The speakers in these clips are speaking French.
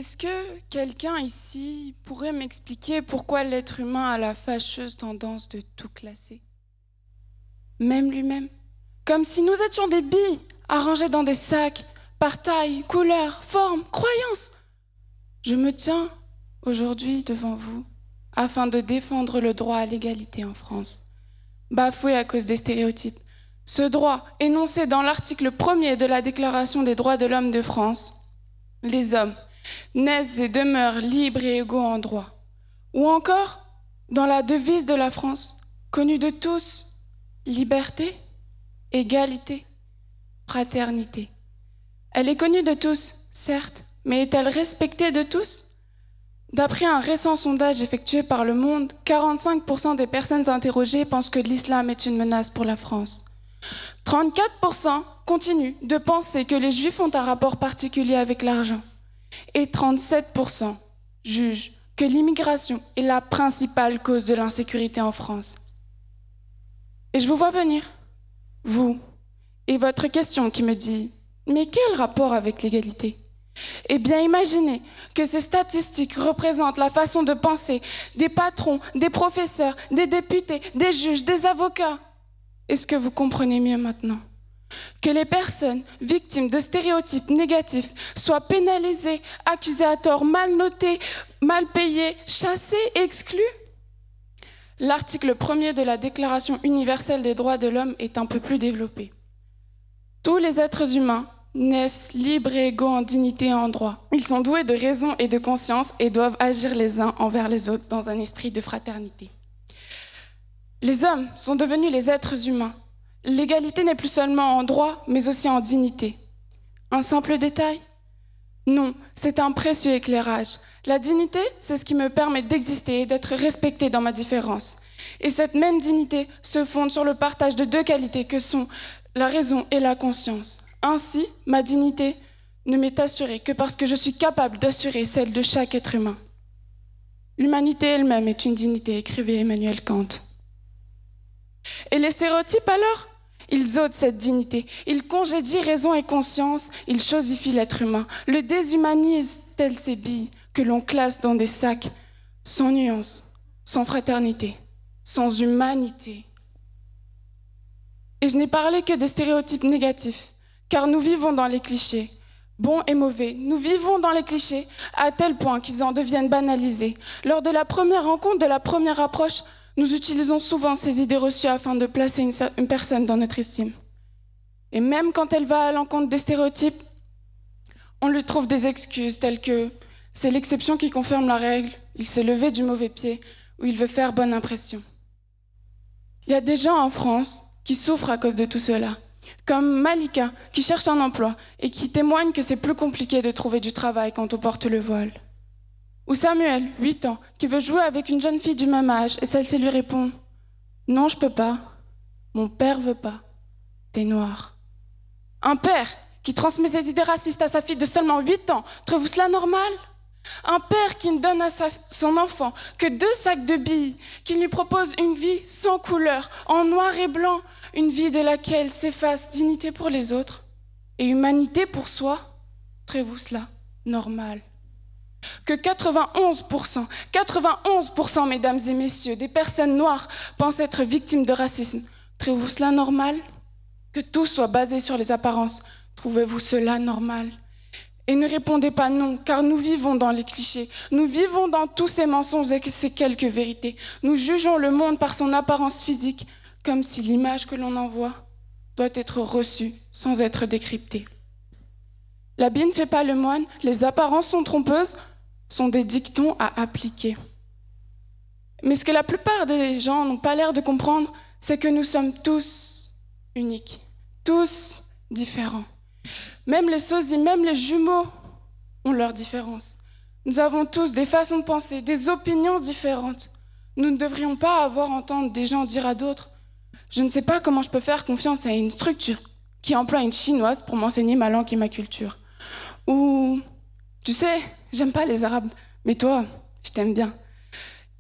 Est-ce que quelqu'un ici pourrait m'expliquer pourquoi l'être humain a la fâcheuse tendance de tout classer? Même lui-même. Comme si nous étions des billes arrangées dans des sacs, par taille, couleur, forme, croyance. Je me tiens aujourd'hui devant vous afin de défendre le droit à l'égalité en France, bafoué à cause des stéréotypes. Ce droit, énoncé dans l'article 1er de la Déclaration des droits de l'homme de France, les hommes naissent et demeurent libres et égaux en droit. Ou encore, dans la devise de la France, connue de tous, liberté, égalité, fraternité. Elle est connue de tous, certes, mais est-elle respectée de tous? D'après un récent sondage effectué par Le Monde, 45% des personnes interrogées pensent que l'islam est une menace pour la France. 34% continuent de penser que les Juifs ont un rapport particulier avec l'argent. Et 37% jugent que l'immigration est la principale cause de l'insécurité en France. Et je vous vois venir, vous, et votre question qui me dit « Mais quel rapport avec l'égalité ?» Eh bien, imaginez que ces statistiques représentent la façon de penser des patrons, des professeurs, des députés, des juges, des avocats. Est-ce que vous comprenez mieux maintenant? Que les personnes victimes de stéréotypes négatifs soient pénalisées, accusées à tort, mal notées, mal payées, chassées, exclues? L'article 1er de la Déclaration universelle des droits de l'homme est un peu plus développé. Tous les êtres humains naissent libres et égaux en dignité et en droit. Ils sont doués de raison et de conscience et doivent agir les uns envers les autres dans un esprit de fraternité. Les hommes sont devenus les êtres humains. L'égalité n'est plus seulement en droit, mais aussi en dignité. Un simple détail? Non, c'est un précieux éclairage. La dignité, c'est ce qui me permet d'exister et d'être respectée dans ma différence. Et cette même dignité se fonde sur le partage de deux qualités que sont la raison et la conscience. Ainsi, ma dignité ne m'est assurée que parce que je suis capable d'assurer celle de chaque être humain. L'humanité elle-même est une dignité, écrivait Emmanuel Kant. Et les stéréotypes alors? Ils ôtent cette dignité, ils congédient raison et conscience, ils chosifient l'être humain, le déshumanisent tels ces billes que l'on classe dans des sacs, sans nuance, sans fraternité, sans humanité. Et je n'ai parlé que des stéréotypes négatifs, car nous vivons dans les clichés, bons et mauvais. Nous vivons dans les clichés à tel point qu'ils en deviennent banalisés. Lors de la première rencontre, de la première approche, nous utilisons souvent ces idées reçues afin de placer une personne dans notre estime. Et même quand elle va à l'encontre des stéréotypes, on lui trouve des excuses telles que « c'est l'exception qui confirme la règle, il s'est levé du mauvais pied ou il veut faire bonne impression ». Il y a des gens en France qui souffrent à cause de tout cela, comme Malika qui cherche un emploi et qui témoigne que c'est plus compliqué de trouver du travail quand on porte le voile. Ou Samuel, 8 ans, qui veut jouer avec une jeune fille du même âge et celle-ci lui répond « Non, je peux pas. Mon père veut pas. T'es noir. » Un père qui transmet ses idées racistes à sa fille de seulement 8 ans, trouvez-vous cela normal? Un père qui ne donne à son enfant que 2 sacs de billes, qui lui propose une vie sans couleur, en noir et blanc, une vie de laquelle s'efface dignité pour les autres et humanité pour soi, trouvez-vous cela normal? Que 91%, mesdames et messieurs, des personnes noires pensent être victimes de racisme, trouvez-vous cela normal? Que tout soit basé sur les apparences, trouvez-vous cela normal? Et ne répondez pas non, car nous vivons dans les clichés, nous vivons dans tous ces mensonges et ces quelques vérités. Nous jugeons le monde par son apparence physique, comme si l'image que l'on envoie doit être reçue sans être décryptée. L'habit ne fait pas le moine, les apparences sont trompeuses, sont des dictons à appliquer. Mais ce que la plupart des gens n'ont pas l'air de comprendre, c'est que nous sommes tous uniques, tous différents. Même les sosies, même les jumeaux ont leurs différences. Nous avons tous des façons de penser, des opinions différentes. Nous ne devrions pas avoir à entendre des gens dire à d'autres « Je ne sais pas comment je peux faire confiance à une structure qui emploie une chinoise pour m'enseigner ma langue et ma culture. » Ou « Tu sais, j'aime pas les Arabes, mais toi, je t'aime bien. »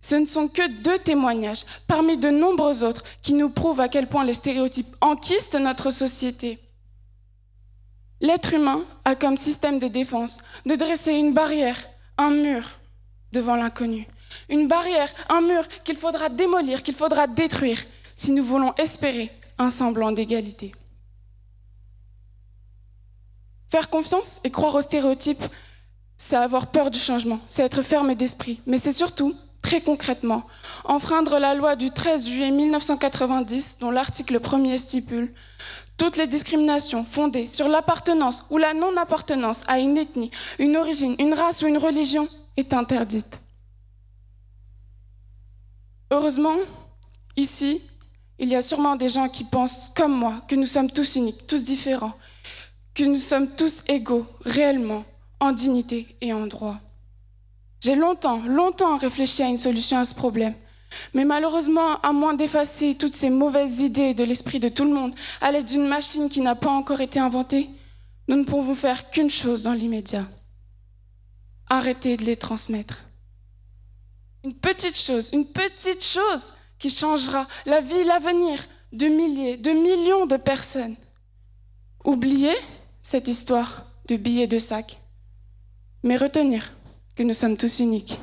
Ce ne sont que 2 témoignages, parmi de nombreux autres, qui nous prouvent à quel point les stéréotypes enquistent notre société. L'être humain a comme système de défense de dresser une barrière un mur devant l'inconnu. Une barrière, un mur qu'il faudra démolir, qu'il faudra détruire si nous voulons espérer un semblant d'égalité. Faire confiance et croire aux stéréotypes, c'est avoir peur du changement, c'est être fermé d'esprit. Mais c'est surtout, très concrètement, enfreindre la loi du 13 juillet 1990, dont l'article 1er stipule « Toutes les discriminations fondées sur l'appartenance ou la non-appartenance à une ethnie, une origine, une race ou une religion est interdite. » Heureusement, ici, il y a sûrement des gens qui pensent comme moi que nous sommes tous uniques, tous différents, que nous sommes tous égaux, réellement, en dignité et en droit. J'ai longtemps réfléchi à une solution à ce problème. Mais malheureusement, à moins d'effacer toutes ces mauvaises idées de l'esprit de tout le monde à l'aide d'une machine qui n'a pas encore été inventée, nous ne pouvons faire qu'une chose dans l'immédiat. Arrêter de les transmettre. Une petite chose qui changera la vie, l'avenir de milliers, de millions de personnes. Oubliez cette histoire de billets de sac, mais retenir que nous sommes tous uniques.